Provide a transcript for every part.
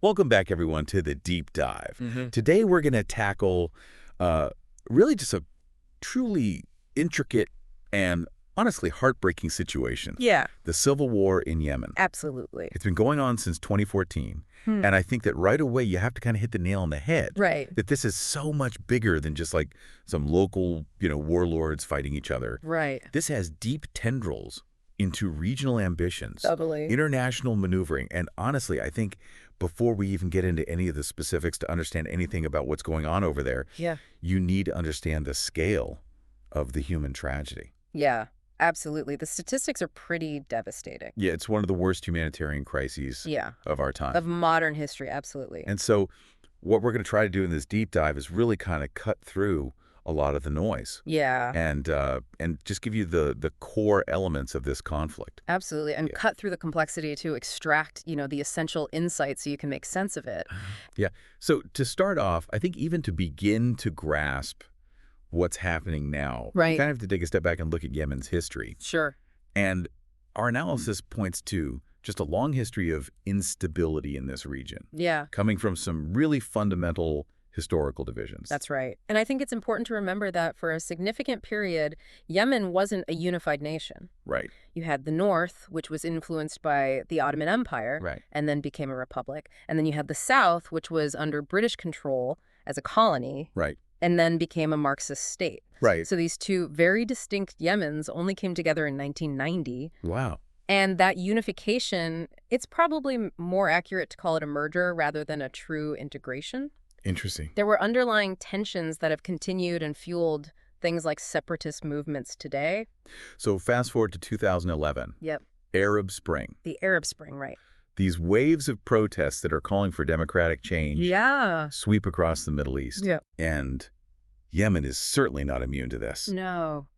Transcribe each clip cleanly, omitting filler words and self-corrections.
Welcome back, everyone, to the Deep Dive. Mm-hmm. Today, we're going to tackle really just a truly intricate and honestly heartbreaking situation. Yeah, The Civil War in Yemen. absolutely. It's been going on since 2014, Hmm. and I think that right away you have to kind of hit the nail on the head. Right, That this is so much bigger than just like some local, warlords fighting each other. right. This has deep tendrils into regional ambitions, Totally. international maneuvering, and honestly, I think before we even get into any of the specifics to understand anything about what's going on over there, Yeah. you need to understand the scale of the human tragedy. Yeah, absolutely. The statistics are pretty devastating. Yeah, it's one of the worst humanitarian crises Yeah, of our time. of modern history, absolutely. And so what we're going to try to do in this deep dive is really kind of cut through a lot of the noise Yeah, and just give you the core elements of this conflict. absolutely. And Yeah. cut through the complexity to extract, the essential insights so you can make sense of it. Yeah. So to start off, I think even to begin to grasp what's happening now, we Right. kind of have to take a step back and look at Yemen's history. Sure. And our analysis points to just a long history of instability in this region, Yeah, coming from some really fundamental historical divisions. that's right. And I think it's important to remember that for a significant period, Yemen wasn't a unified nation. Right. You had the North, which was influenced by the Ottoman Empire, Right. and then became a republic. And then you had the South, which was under British control as a colony, Right. and then became a Marxist state. Right. So these two very distinct Yemens only came together in 1990. Wow. And that unification, it's probably more accurate to call it a merger rather than a true integration. Interesting. There were underlying tensions that have continued and fueled things like separatist movements today. So fast forward to 2011, Yep. Arab Spring. The Arab Spring, right? These waves of protests that are calling for democratic change Yeah. sweep across the Middle East. Yep. And Yemen is certainly not immune to this. No.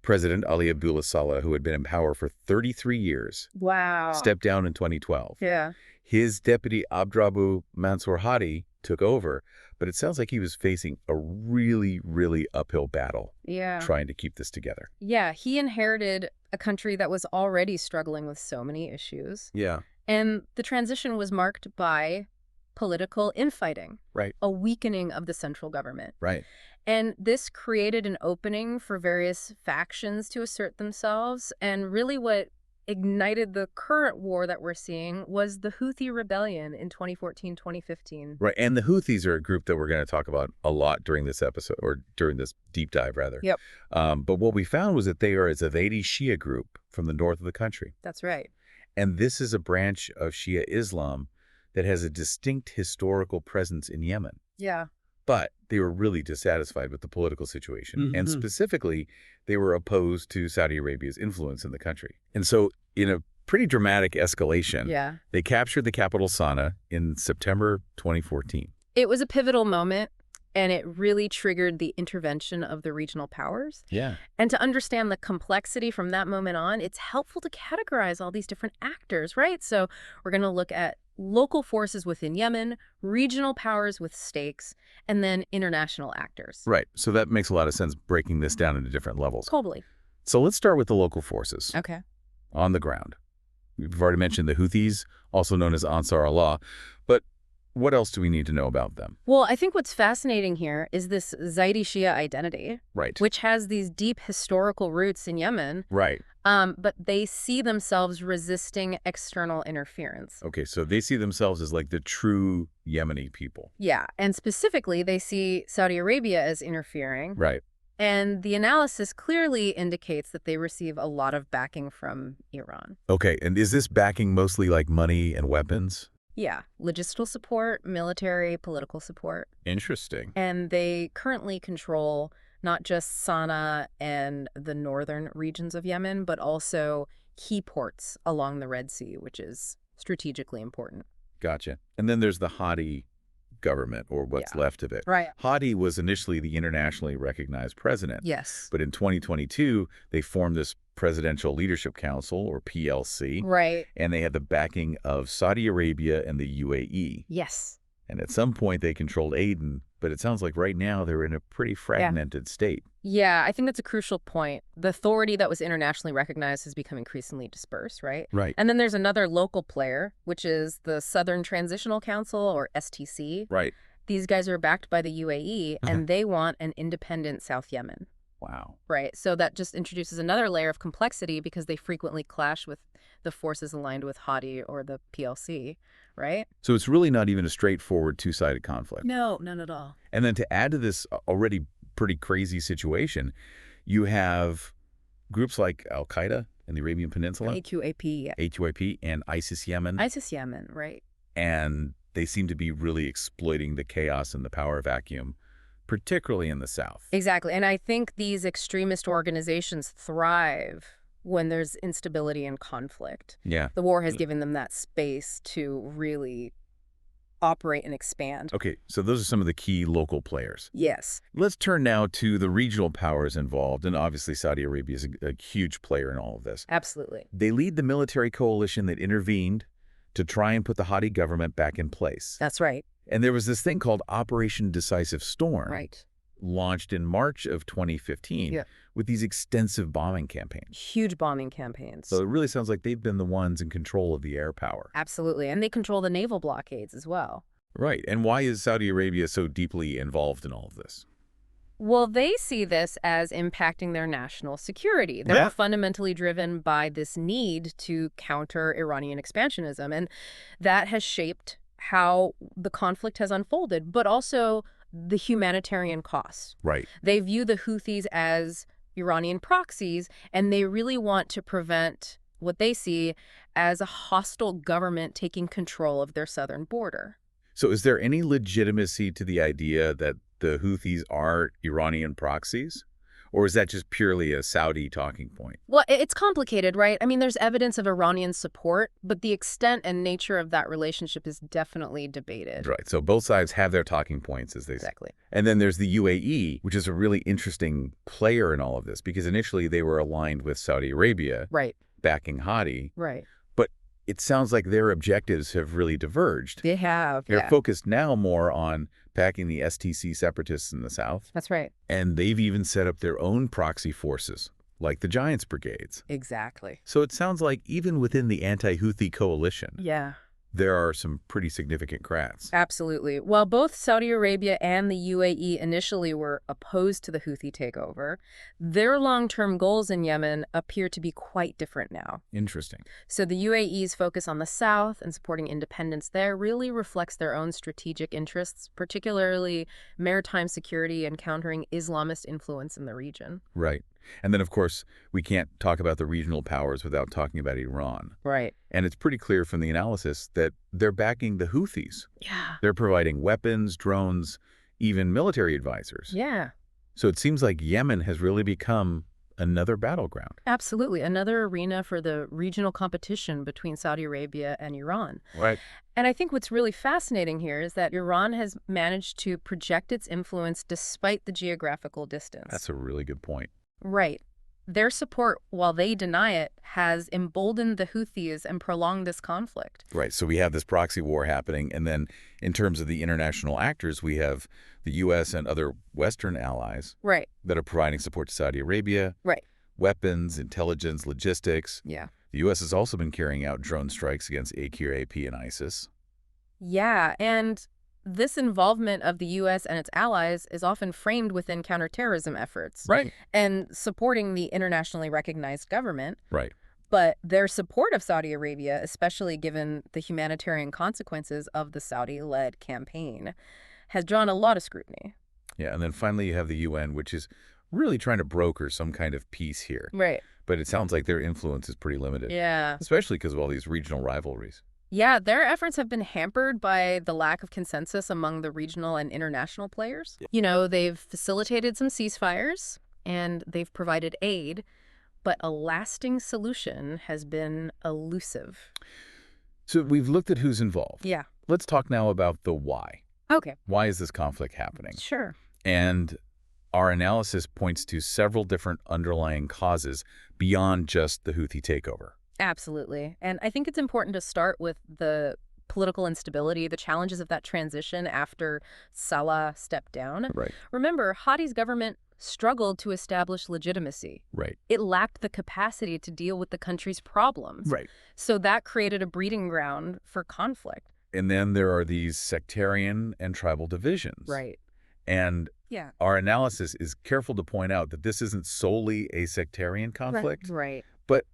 President Ali Abdullah Saleh, who had been in power for 33 years, Wow. stepped down in 2012. Yeah. His deputy Abdrabbu Mansour Hadi took over, but it sounds like he was facing a really, really uphill battle Yeah. trying to keep this together. Yeah. He inherited a country that was already struggling with so many issues. Yeah, And the transition was marked by political infighting, right, a weakening of the central government. right. And this created an opening for various factions to assert themselves. And really what ignited the current war that we're seeing was the Houthi rebellion in 2014, 2015. Right, and the Houthis are a group that we're going to talk about a lot during this episode, or during this deep dive, rather. Yep. But what we found was that they are a Zaidi Shia group from the north of the country. That's right. And this is a branch of Shia Islam that has a distinct historical presence in Yemen. Yeah. But they were really dissatisfied with the political situation. And Mhm. specifically, they were opposed to Saudi Arabia's influence in the country. And so in a pretty dramatic escalation, Yeah. they captured the capital Sana'a in September 2014. It was a pivotal moment, and it really triggered the intervention of the regional powers. Yeah. And to understand the complexity from that moment on, it's helpful to categorize all these different actors, right? So we're going to look at local forces within Yemen, regional powers with stakes, and then international actors. Right. So that makes a lot of sense, breaking this down into different levels. Totally. So let's start with the local forces Okay. on the ground. We've already mentioned the Houthis, also known as Ansar Allah. But what else do we need to know about them? Well, I think what's fascinating here is this Zaidi Shia identity, Right. which has these deep historical roots in Yemen, Right. but they see themselves resisting external interference. Okay, so they see themselves as like the true Yemeni people. Yeah, and specifically, they see Saudi Arabia as interfering. Right. And the analysis clearly indicates that they receive a lot of backing from Iran. Okay, and is this backing mostly like money and weapons? Yeah, logistical support, military, political support. Interesting. And they currently control not just Sana'a and the northern regions of Yemen, but also key ports along the Red Sea, which is strategically important. Gotcha. And then there's the Hadi government, or what's Yeah. left of it. Right. Hadi was initially the internationally recognized president. Yes. But in 2022, they formed this Presidential Leadership Council, or PLC, Right. and they had the backing of Saudi Arabia and the UAE. Yes. And at some point, they controlled Aden, but it sounds like right now they're in a pretty Yeah. fragmented state. Yeah, I think that's a crucial point. The authority that was internationally recognized has become increasingly dispersed, right? Right. And then there's another local player, which is the Southern Transitional Council, or STC. Right. These guys are backed by the UAE, and they want an independent South Yemen. Wow. Right. So that just introduces another layer of complexity because they frequently clash with the forces aligned with Houthi or the PLC, right? So it's really not even a straightforward two-sided conflict. No, none at all. And then to add to this already pretty crazy situation, you have groups like Al-Qaeda in the Arabian Peninsula, AQAP, yeah. AQAP, and ISIS Yemen, ISIS Yemen, right. and they seem to be really exploiting the chaos and the power vacuum, particularly in the south. Exactly. And I think these extremist organizations thrive when there's instability and conflict. Yeah. The war has given them that space to really operate and expand. Okay, so those are some of the key local players. Yes. Let's turn now to the regional powers involved, and obviously Saudi Arabia is a huge player in all of this. Absolutely. They lead the military coalition that intervened to try and put the Houthi government back in place. That's right. And there was this thing called Operation Decisive Storm, Right. launched in March of 2015 Yeah. with these extensive bombing campaigns. Huge bombing campaigns. So it really sounds like they've been the ones in control of the air power. Absolutely. And they control the naval blockades as well. Right. And why is Saudi Arabia so deeply involved in all of this? Well, they see this as impacting their national security. They're fundamentally driven by this need to counter Iranian expansionism. And that has shaped how the conflict has unfolded, but also the humanitarian costs. Right. They view the Houthis as Iranian proxies, and they really want to prevent what they see as a hostile government taking control of their southern border. So is there any legitimacy to the idea that the Houthis are Iranian proxies? Or is that just purely a Saudi talking point? Well, it's complicated, right? I mean, there's evidence of Iranian support, but the extent and nature of that relationship is definitely debated. Right. So both sides have their talking points, as they say. Exactly. And then there's the UAE, which is a really interesting player in all of this, because initially they were aligned with Saudi Arabia, Right. backing Hadi. Right. But it sounds like their objectives have really diverged. They have. They're Yeah. focused now more on backing the STC separatists in the south. That's right. And they've even set up their own proxy forces, like the Giants Brigades. Exactly. So it sounds like even within the anti-Houthi coalition, Yeah. there are some pretty significant cracks. Absolutely. While both Saudi Arabia and the UAE initially were opposed to the Houthi takeover, their long-term goals in Yemen appear to be quite different now. Interesting. So the UAE's focus on the south and supporting independence there really reflects their own strategic interests, particularly maritime security and countering Islamist influence in the region. Right. And then, of course, we can't talk about the regional powers without talking about Iran. Right. And it's pretty clear from the analysis that they're backing the Houthis. Yeah. They're providing weapons, drones, even military advisors. Yeah. So it seems like Yemen has really become another battleground. Absolutely. Another arena for the regional competition between Saudi Arabia and Iran. Right. And I think what's really fascinating here is that Iran has managed to project its influence despite the geographical distance. That's a really good point. Right. Their support, while they deny it, has emboldened the Houthis and prolonged this conflict. Right. So we have this proxy war happening. And then in terms of the international actors, we have the U.S. and other Western allies Right. that are providing support to Saudi Arabia. Right. Weapons, intelligence, logistics. Yeah. The U.S. has also been carrying out drone strikes against AQAP and ISIS. Yeah. And this involvement of the U.S. and its allies is often framed within counterterrorism efforts. Right. And supporting the internationally recognized government. Right. But their support of Saudi Arabia, especially given the humanitarian consequences of the Saudi-led campaign, has drawn a lot of scrutiny. Yeah. And then finally you have the UN, which is really trying to broker some kind of peace here. Right. But it sounds like their influence is pretty limited. Yeah. Especially because of all these regional rivalries. Yeah, their efforts have been hampered by the lack of consensus among the regional and international players. You know, they've facilitated some ceasefires and they've provided aid, but a lasting solution has been elusive. So we've looked at who's involved. Yeah. Let's talk now about the why. Okay. Why is this conflict happening? Sure. And our analysis points to several different underlying causes beyond just the Houthi takeover. Absolutely. And I think it's important to start with the political instability, the challenges of that transition after Salah stepped down. Right. Remember, Hadi's government struggled to establish legitimacy. Right. It lacked the capacity to deal with the country's problems. Right. So that created a breeding ground for conflict. And then there are these sectarian and tribal divisions. Right. And Yeah. our analysis is careful to point out that this isn't solely a sectarian conflict, Right. but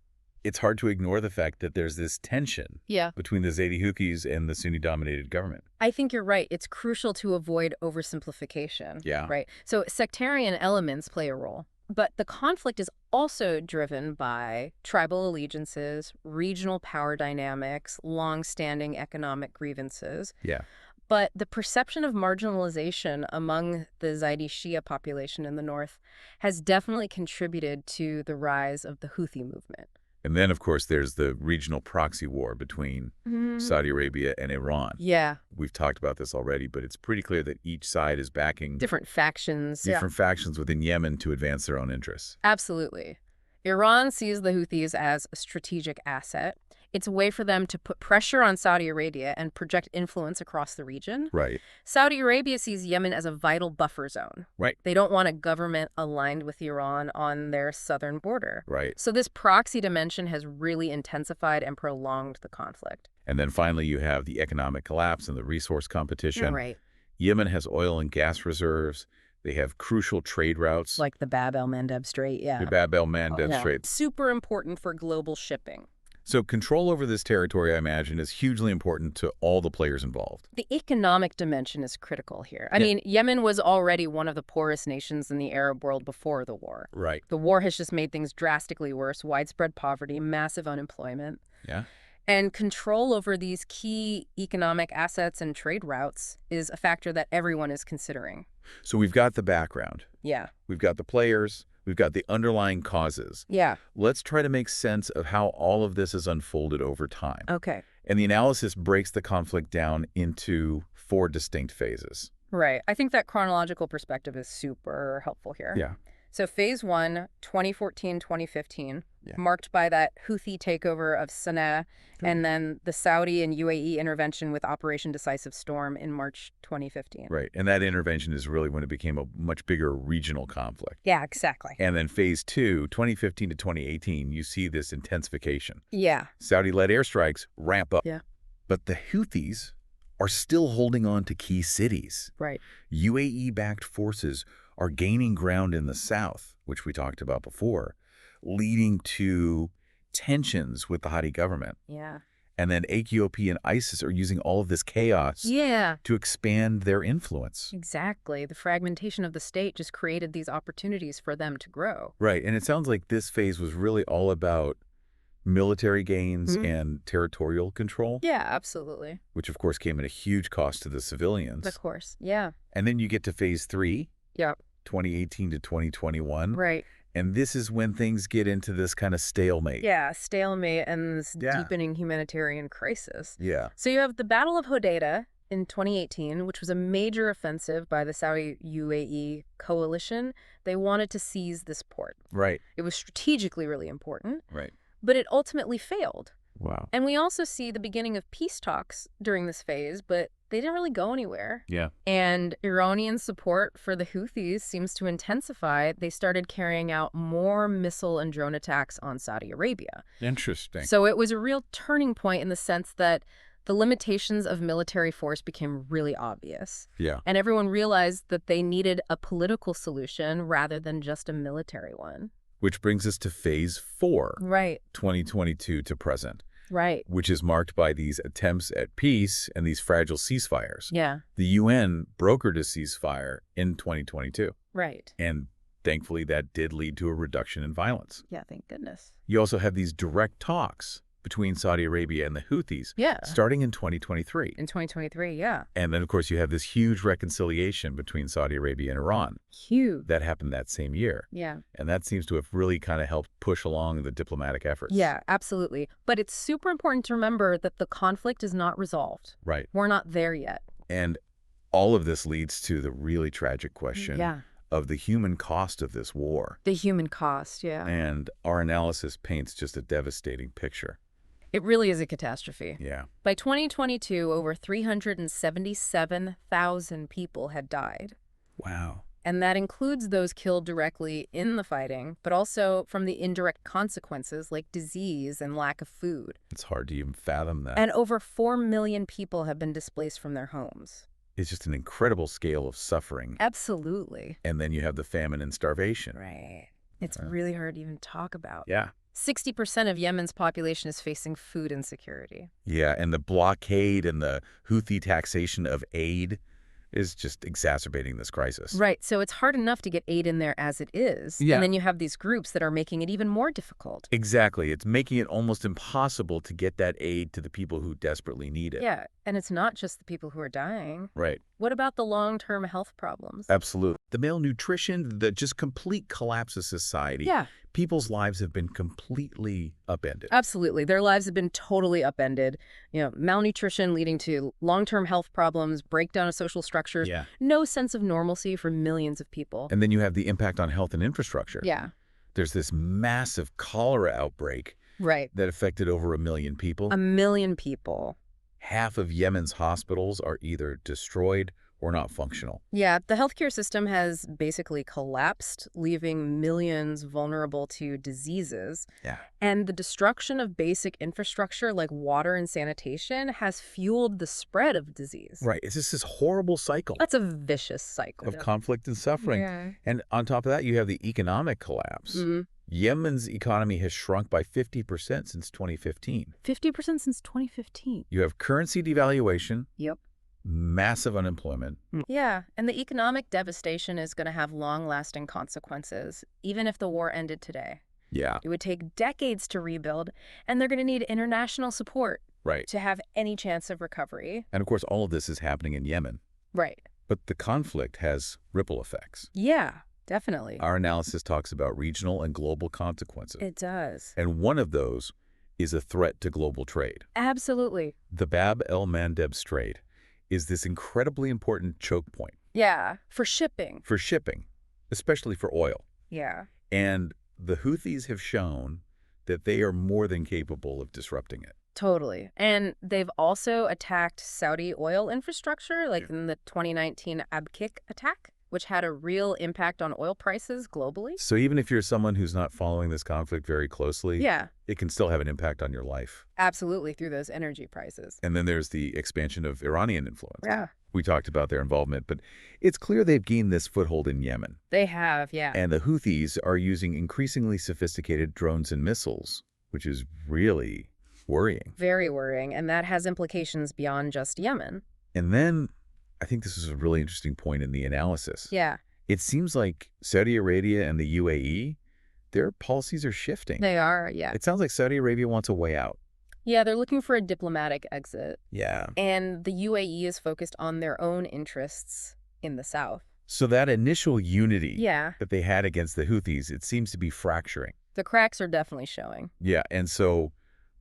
it's hard to ignore the fact that there's this tension Yeah. between the Zaidi Houthis and the Sunni-dominated government. I think you're right. It's crucial to avoid oversimplification. Yeah. Right. So sectarian elements play a role, but the conflict is also driven by tribal allegiances, regional power dynamics, long-standing economic grievances. Yeah. But the perception of marginalization among the Zaidi Shia population in the north has definitely contributed to the rise of the Houthi movement. And then, of course, there's the regional proxy war between Saudi Arabia and Iran. Yeah. We've talked about this already, but it's pretty clear that each side is backing Different factions. different factions within Yemen to advance their own interests. Absolutely. Iran sees the Houthis as a strategic asset. It's a way for them to put pressure on Saudi Arabia and project influence across the region. Right. Saudi Arabia sees Yemen as a vital buffer zone. Right. They don't want a government aligned with Iran on their southern border. Right. So this proxy dimension has really intensified and prolonged the conflict. And then finally, you have the economic collapse and the resource competition. Right. Yemen has oil and gas reserves. They have crucial trade routes. Like the Bab el-Mandeb Strait, yeah. The Bab el-Mandeb Strait. Super important for global shipping. So control over this territory, I imagine, is hugely important to all the players involved. The economic dimension is critical here. I mean, Yemen was already one of the poorest nations in the Arab world before the war. Right. The war has just made things drastically worse, widespread poverty, massive unemployment. Yeah. And control over these key economic assets and trade routes is a factor that everyone is considering. So we've got the background. Yeah. We've got the players. We've got the underlying causes. Yeah. Let's try to make sense of how all of this has unfolded over time. Okay. And the analysis breaks the conflict down into 4 distinct phases. Right. I think that chronological perspective is super helpful here. Yeah. So phase 1, 2014-2015, marked by that Houthi takeover of Sana'a, and then the Saudi and UAE intervention with Operation Decisive Storm in March 2015. Right. And that intervention is really when it became a much bigger regional conflict. Yeah, exactly. And then phase 2, 2015 to 2018, you see this intensification. Yeah. Saudi-led airstrikes ramp up. Yeah. But the Houthis are still holding on to key cities. Right. UAE-backed forces are gaining ground in the south, which we talked about before, leading to tensions with the Hadi government. Yeah. And then AQOP and ISIS are using all of this chaos to expand their influence. Exactly. The fragmentation of the state just created these opportunities for them to grow. Right. And it sounds like this phase was really all about military gains and territorial control. Yeah, absolutely. Which, of course, came at a huge cost to the civilians. Of course. Yeah. And then you get to phase 3. Yeah. 2018 to 2021. Right. And this is when things get into this kind of stalemate. Yeah, stalemate and this deepening humanitarian crisis. Yeah. So you have the Battle of Hodeidah in 2018, which was a major offensive by the Saudi-UAE coalition. They wanted to seize this port. Right. It was strategically really important. Right. But it ultimately failed. Wow. And we also see the beginning of peace talks during this phase, but they didn't really go anywhere. Yeah. And Iranian support for the Houthis seems to intensify. They started carrying out more missile and drone attacks on Saudi Arabia. Interesting. So it was a real turning point in the sense that the limitations of military force became really obvious. Yeah. And everyone realized that they needed a political solution rather than just a military one. Which brings us to phase 4. Right. 2022 to present. Right. Which is marked by these attempts at peace and these fragile ceasefires. Yeah. The UN brokered a ceasefire in 2022. Right. And thankfully, that did lead to a reduction in violence. Yeah, thank goodness. You also have these direct talks between Saudi Arabia and the Houthis starting in 2023. In 2023, yeah. And then, of course, you have this huge reconciliation between Saudi Arabia and Iran. Huge. That happened that same year. Yeah. And that seems to have really kind of helped push along the diplomatic efforts. Yeah, absolutely. But it's super important to remember that the conflict is not resolved. Right. We're not there yet. And all of this leads to the really tragic question of the human cost of this war. The human cost, yeah. And our analysis paints just a devastating picture. It really is a catastrophe. Yeah. By 2022, over 377,000 people had died. Wow. And that includes those killed directly in the fighting, but also from the indirect consequences like disease and lack of food. It's hard to even fathom that. And over 4 million people have been displaced from their homes. It's just an incredible scale of suffering. Absolutely. And then you have the famine and starvation. Right. It's really hard to even talk about. Yeah. 60% of Yemen's population is facing food insecurity. Yeah, and the blockade and the Houthi taxation of aid is just exacerbating this crisis. Right, so it's hard enough to get aid in there as it is. Yeah. And then you have these groups that are making it even more difficult. Exactly. It's making it almost impossible to get that aid to the people who desperately need it. Yeah, and it's not just the people who are dying. Right. What about the long-term health problems? Absolutely. The malnutrition, the just complete collapse of society. Yeah. People's lives have been completely upended. Absolutely. Their lives have been totally upended. Malnutrition leading to long-term health problems, breakdown of social structures, Yeah. no sense of normalcy for millions of people. And then you have the impact on health and infrastructure. Yeah. There's this massive cholera outbreak Right. that affected over 1 million people. 1 million people. Half of Yemen's hospitals are either destroyed or not functional. Yeah, the healthcare system has basically collapsed, leaving millions vulnerable to diseases. Yeah. And the destruction of basic infrastructure like water and sanitation has fueled the spread of disease. Right. It's just this horrible cycle That's a vicious cycle. of conflict and suffering. Yeah. And on top of that, you have the economic collapse. Mhm. Yemen's economy has shrunk by 50% since 2015. 50% since 2015. You have currency devaluation, Yep. massive unemployment. Yeah, and the economic devastation is going to have long-lasting consequences, even if the war ended today. Yeah. It would take decades to rebuild, and they're going to need international support Right. to have any chance of recovery. And of course, all of this is happening in Yemen. Right. But the conflict has ripple effects. Yeah, definitely. Our analysis talks about regional and global consequences. It does. And one of those is a threat to global trade. Absolutely. The Bab el-Mandeb Strait is this incredibly important choke point Yeah, for shipping. for shipping, especially for oil. Yeah. And the Houthis have shown that they are more than capable of disrupting it. Totally. And they've also attacked Saudi oil infrastructure, like in the 2019 Abqaiq attack, which had a real impact on oil prices globally. So even if you're someone who's not following this conflict very closely, Yeah, it can still have an impact on your life. absolutely, through those energy prices. And then there's the expansion of Iranian influence. Yeah. We talked about their involvement, but it's clear they've gained this foothold in Yemen. They have, yeah. And the Houthis are using increasingly sophisticated drones and missiles, which is really worrying. Very worrying, and that has implications beyond just Yemen. And then I think this is a really interesting point in the analysis. Yeah, It seems like Saudi Arabia and the UAE, their policies are shifting. they are, yeah. It sounds like Saudi Arabia wants a way out. Yeah, they're looking for a diplomatic exit, Yeah. and the UAE is focused on their own interests in the south. So that initial unity Yeah, that they had against the Houthis, it seems to be fracturing. the cracks are definitely showing. Yeah, and so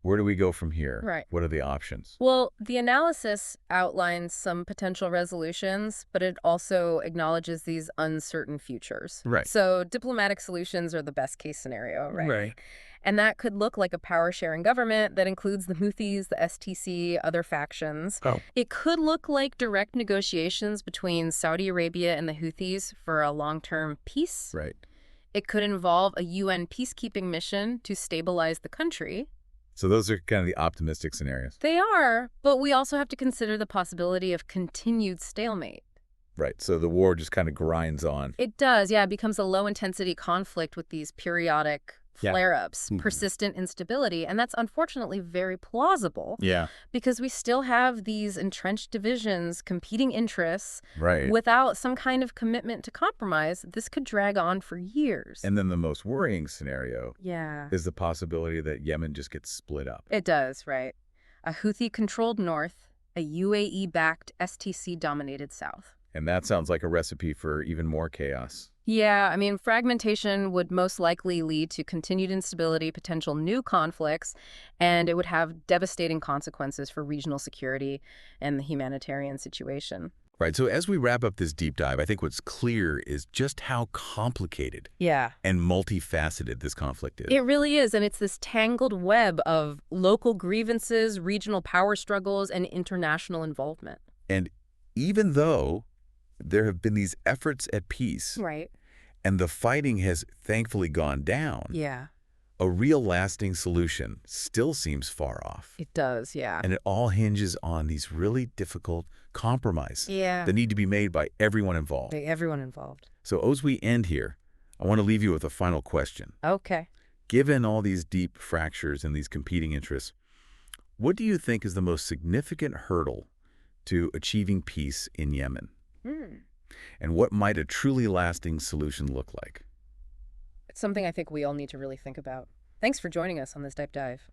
where do we go from here? Right. What are the options? Well, the analysis outlines some potential resolutions, but it also acknowledges these uncertain futures. Right. So diplomatic solutions are the best case scenario, right? And that could look like a power-sharing government that includes the Houthis, the STC, other factions. Oh. It could look like direct negotiations between Saudi Arabia and the Houthis for a long-term peace. Right. It could involve a UN peacekeeping mission to stabilize the country. So those are kind of the optimistic scenarios. They are, but we also have to consider the possibility of continued stalemate. Right. So the war just kind of grinds on. It does, yeah. It becomes a low-intensity conflict with these periodic Yeah. flare-ups, Mhm. persistent instability, and that's unfortunately very plausible Yeah. because we still have these entrenched divisions, competing interests. Right. Without some kind of commitment to compromise, this could drag on for years. And then the most worrying scenario Yeah. is the possibility that Yemen just gets split up. It does, right. A Houthi-controlled north, a UAE-backed STC-dominated south. And that sounds like a recipe for even more chaos. Yeah, I mean, fragmentation would most likely lead to continued instability, potential new conflicts, and it would have devastating consequences for regional security and the humanitarian situation. Right, so as we wrap up this deep dive, I think what's clear is just how complicated Yeah. and multifaceted this conflict is. It really is, and it's this tangled web of local grievances, regional power struggles, and international involvement. And even though there have been these efforts at peace, Right. and the fighting has thankfully gone down, Yeah, a real lasting solution still seems far off. it does, yeah. And it all hinges on these really difficult compromises Yeah, that need to be made by everyone involved. everyone involved. So as we end here, I want to leave you with a final question. Okay. Given all these deep fractures and these competing interests, what do you think is the most significant hurdle to achieving peace in Yemen? Hmm. And what might a truly lasting solution look like? It's something I think we all need to really think about. Thanks for joining us on this deep dive.